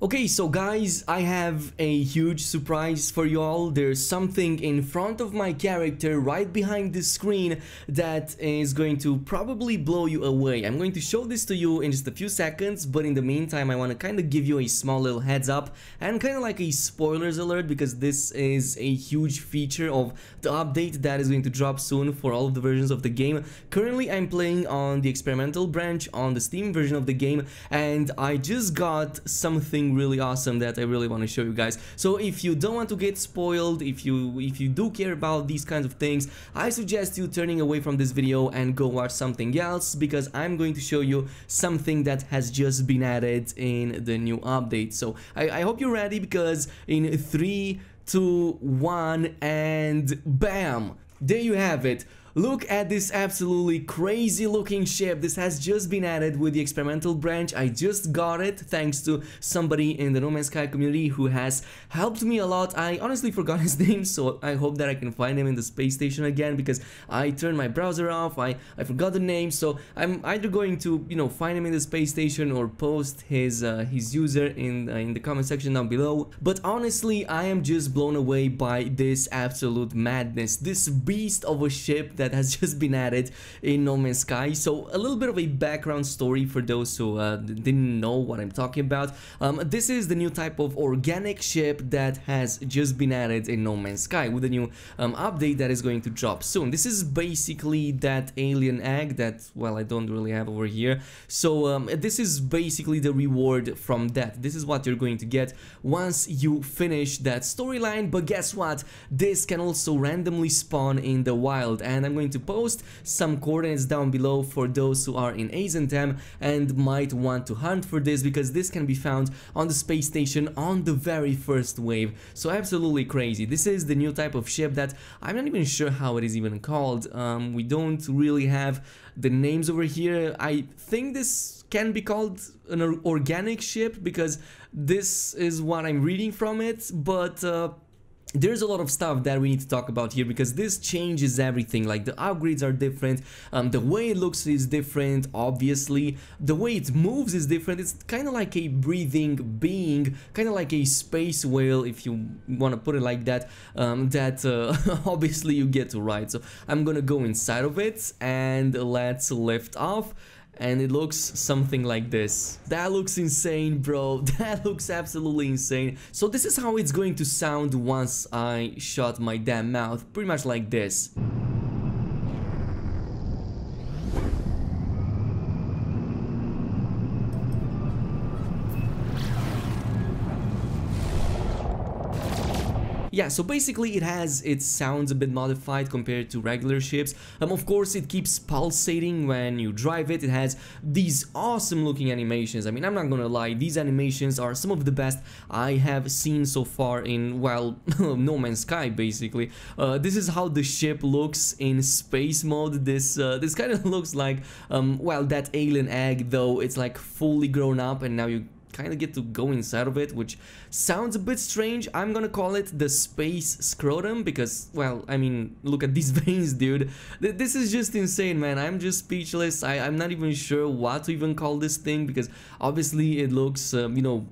Okay, so guys, I have a huge surprise for you all. There's something in front of my character right behind the screen that is going to probably blow you away. I'm going to show this to you in just a few seconds, but in the meantime I want to kind of give you a small little heads up and kind of like a spoilers alert, because this is a huge feature of the update that is going to drop soon for all of the versions of the game. Currently I'm playing on the experimental branch on the Steam version of the game, and I just got something really awesome that I really want to show you guys. So if you don't want to get spoiled, if you do care about these kinds of things, I suggest you turning away from this video and go watch something else, because I'm going to show you something that has just been added in the new update. So I hope you're ready, because in 3, 2, 1 and bam! There you have it. Look at this absolutely crazy looking ship. This has just been added with the experimental branch. I just got it thanks to somebody in the No Man's Sky community who has helped me a lot. I honestly forgot his name, so I hope that I can find him in the space station again, because I turned my browser off. I forgot the name, so I'm either going to, you know, find him in the space station or post his user in the comment section down below. But honestly, I am just blown away by this absolute madness, this beast of a ship that has just been added in No Man's Sky. So a little bit of a background story for those who didn't know what I'm talking about. This is the new type of organic ship that has just been added in No Man's Sky with a new update that is going to drop soon. This is basically that alien egg that, well, I don't really have over here. So this is basically the reward from that. This is what you're going to get once you finish that storyline. But guess what? This can also randomly spawn in the wild, and I'm going to post some coordinates down below for those who are in Azentem and might want to hunt for this, because this can be found on the space station on the very first wave. So absolutely crazy. This is the new type of ship that I'm not even sure how it is even called. We don't really have the names over here. I think this can be called an organic ship, because this is what I'm reading from it, but there's a lot of stuff that we need to talk about here, because this changes everything. Like, the upgrades are different, the way it looks is different, obviously the way it moves is different. It's kind of like a breathing being, kind of like a space whale, if you want to put it like that, obviously you get to ride. So I'm gonna go inside of it and let's lift off. And it looks something like this. That looks insane, bro. That looks absolutely insane. So this is how it's going to sound once I shut my damn mouth. Pretty much like this. Yeah, so basically its sounds a bit modified compared to regular ships. Of course, it keeps pulsating when you drive it. It has these awesome looking animations. I mean, I'm not gonna lie, these animations are some of the best I have seen so far in, well, No Man's Sky, basically. This is how the ship looks in space mode. This kind of looks like, well, that alien egg, though it's like fully grown up, and now you kind of get to go inside of it, which sounds a bit strange. I'm gonna call it the space scrotum, because, well, I mean, look at these veins, dude. This is just insane, man. I'm just speechless. I'm not even sure what to even call this thing, because obviously it looks, you know,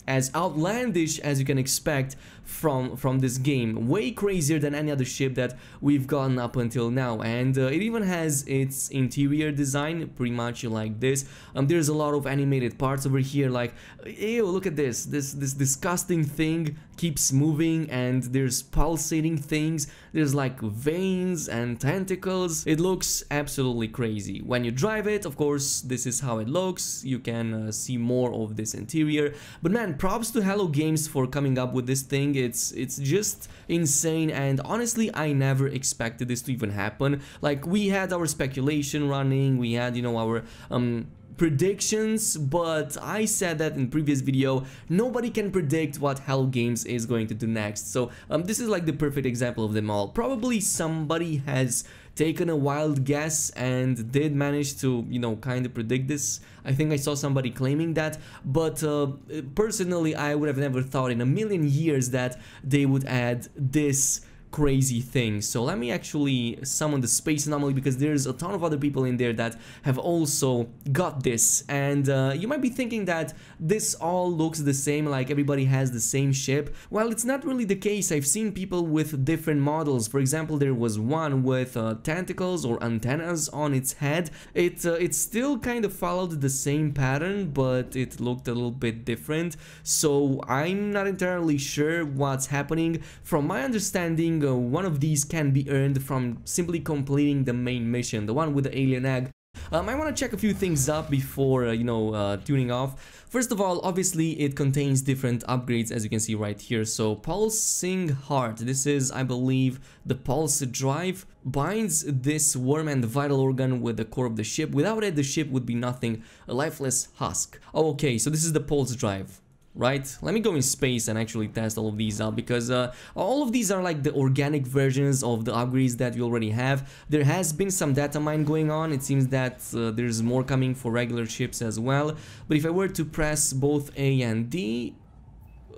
as outlandish as you can expect from this game. Way crazier than any other ship that we've gotten up until now. And it even has its interior design pretty much like this. There's a lot of animated parts over here, like, ew, look at this disgusting thing keeps moving, and there's pulsating things, there's like veins and tentacles. It looks absolutely crazy. When you drive it, of course, this is how it looks. You can see more of this interior. But man, props to Hello Games for coming up with this thing. It's just insane, and honestly I never expected this to even happen. Like, we had our speculation running, we had, you know, our predictions, but I said that in previous video, nobody can predict what Hello Games is going to do next. So this is like the perfect example of them all. Probably somebody has taken a wild guess and did manage to, you know, kind of predict this. I think I saw somebody claiming that, but personally I would have never thought in a million years that they would add this crazy things. So let me actually summon the space anomaly, because there's a ton of other people in there that have also got this. And you might be thinking that this all looks the same, like everybody has the same ship. Well, it's not really the case. I've seen people with different models. For example, there was one with tentacles or antennas on its head. It still kind of followed the same pattern, but it looked a little bit different. So I'm not entirely sure what's happening. From my understanding, one of these can be earned from simply completing the main mission, the one with the alien egg. I want to check a few things up before, tuning off. First of all, obviously it contains different upgrades, as you can see right here. So pulsing heart, this is, I believe, the pulse drive, binds this worm and vital organ with the core of the ship. Without it, the ship would be nothing, a lifeless husk. Oh, okay, so this is the pulse drive. Right, let me go in space and actually test all of these out, because all of these are like the organic versions of the upgrades that we already have. There has been some data mine going on. It seems that there's more coming for regular ships as well. But if I were to press both A and D,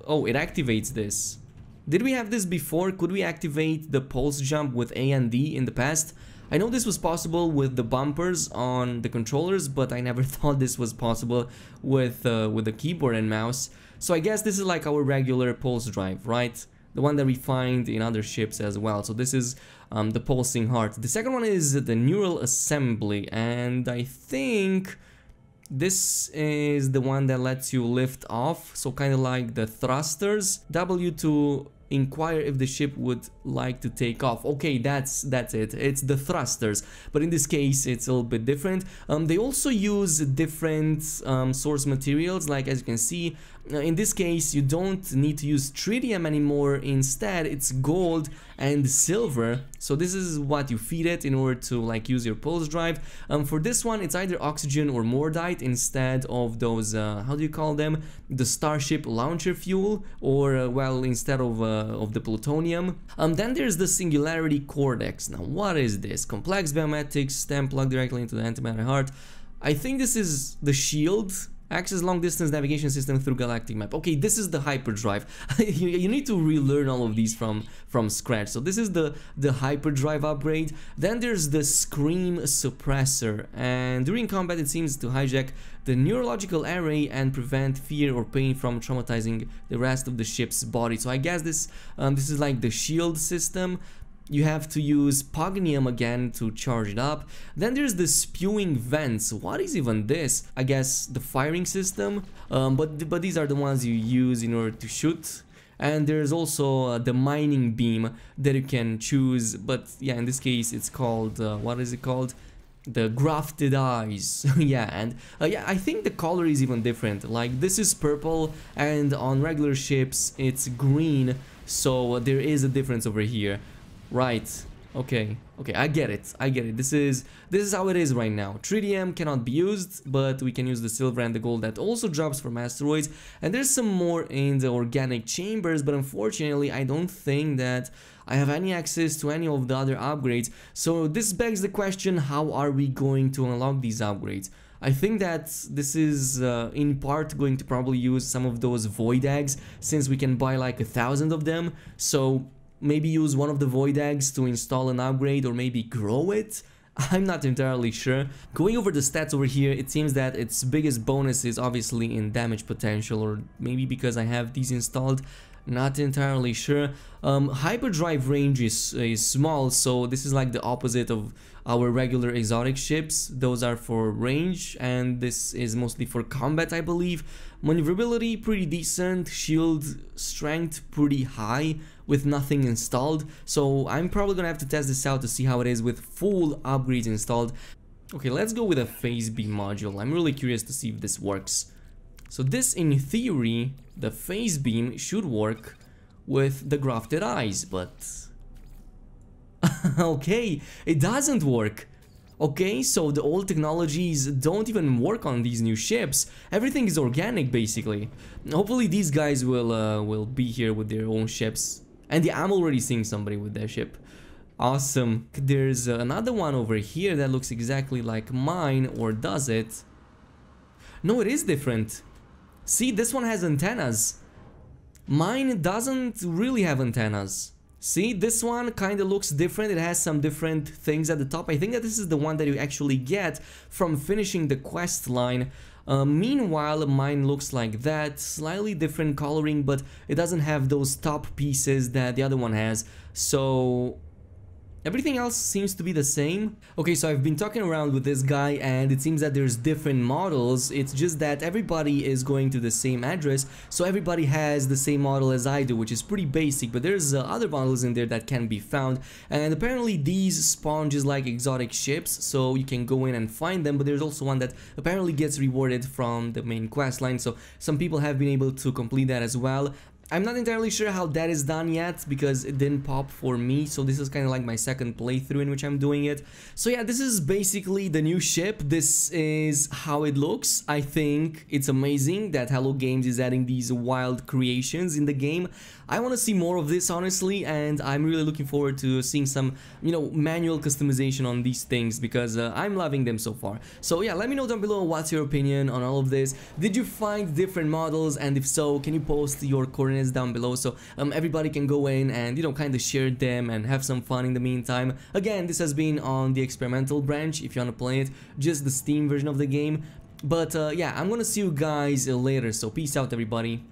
oh, it activates this. Did we have this before? Could we activate the pulse jump with A and D in the past? I know this was possible with the bumpers on the controllers, but I never thought this was possible with the keyboard and mouse. So I guess this is like our regular pulse drive, right? The one that we find in other ships as well. So this is the pulsing heart. The second one is the neural assembly, and I think this is the one that lets you lift off. So kind of like the thrusters. W to inquire if the ship would like to take off. Okay, that's it. It's the thrusters, but in this case it's a little bit different. They also use different source materials, like as you can see. In this case, you don't need to use tritium anymore. Instead, it's gold and silver. So this is what you feed it in order to like use your pulse drive. For this one, it's either oxygen or mordite instead of those how do you call them? The Starship launcher fuel, or well, instead of the plutonium. Then there's the Singularity Cortex. Now, what is this? Complex biometrics stem plugged directly into the antimatter heart. I think this is the shield. Access long-distance navigation system through galactic map. Okay, this is the hyperdrive. you need to relearn all of these from scratch. So this is the hyperdrive upgrade. Then there's the scream suppressor, and during combat it seems to hijack the neurological array and prevent fear or pain from traumatizing the rest of the ship's body. So I guess this is like the shield system. You have to use Pognium again to charge it up. Then there's the spewing vents. What is even this? I guess the firing system, but these are the ones you use in order to shoot. And there's also the mining beam that you can choose, but yeah, in this case it's called what is it called? The grafted eyes. Yeah, and yeah, I think the color is even different. Like this is purple, and on regular ships it's green, so there is a difference over here. Right, okay, I get it. This is how it is right now. Tritium cannot be used, but we can use the silver and the gold that also drops from asteroids. And there's some more in the organic chambers, but unfortunately I don't think that I have any access to any of the other upgrades. So this begs the question, how are we going to unlock these upgrades? I think that this is in part going to probably use some of those void eggs, since we can buy like 1,000 of them. So maybe use one of the void eggs to install an upgrade, or maybe grow it. I'm not entirely sure. Going over the stats over here, it seems that its biggest bonus is obviously in damage potential, or maybe because I have these installed, not entirely sure. Hyperdrive range is small, so this is like the opposite of our regular exotic ships. Those are for range, and this is mostly for combat, I believe. Maneuverability pretty decent, shield strength pretty high with nothing installed, so I'm probably gonna have to test this out to see how it is with full upgrades installed. Okay, let's go with a phase beam module. I'm really curious to see if this works. So this, in theory, the phase beam should work with the grafted eyes, but okay, it doesn't work. Okay, so the old technologies don't even work on these new ships. Everything is organic, basically. Hopefully these guys will be here with their own ships. And yeah, I'm already seeing somebody with their ship. Awesome. There's another one over here that looks exactly like mine, or does it? No, it is different. See, this one has antennas. Mine doesn't really have antennas. See, this one kind of looks different. It has some different things at the top. I think that this is the one that you actually get from finishing the quest line. Meanwhile, mine looks like that, slightly different coloring, but it doesn't have those top pieces that the other one has. So everything else seems to be the same. Okay, so I've been talking around with this guy and it seems that there's different models. It's just that everybody is going to the same address, so everybody has the same model as I do, which is pretty basic, but there's other models in there that can be found, and apparently these spawn just like exotic ships, so you can go in and find them, but there's also one that apparently gets rewarded from the main quest line, so some people have been able to complete that as well. I'm not entirely sure how that is done yet because it didn't pop for me, so this is kind of like my second playthrough in which I'm doing it. So yeah, this is basically the new ship. This is how it looks. I think it's amazing that Hello Games is adding these wild creations in the game. I want to see more of this, honestly, and I'm really looking forward to seeing some, manual customization on these things because I'm loving them so far. So yeah, let me know down below what's your opinion on all of this. Did you find different models, and if so, can you post your coordinates down below so everybody can go in and kind of share them and have some fun in the meantime. Again, this has been on the experimental branch if you want to play it, just the Steam version of the game. But yeah, I'm gonna see you guys later, so peace out everybody.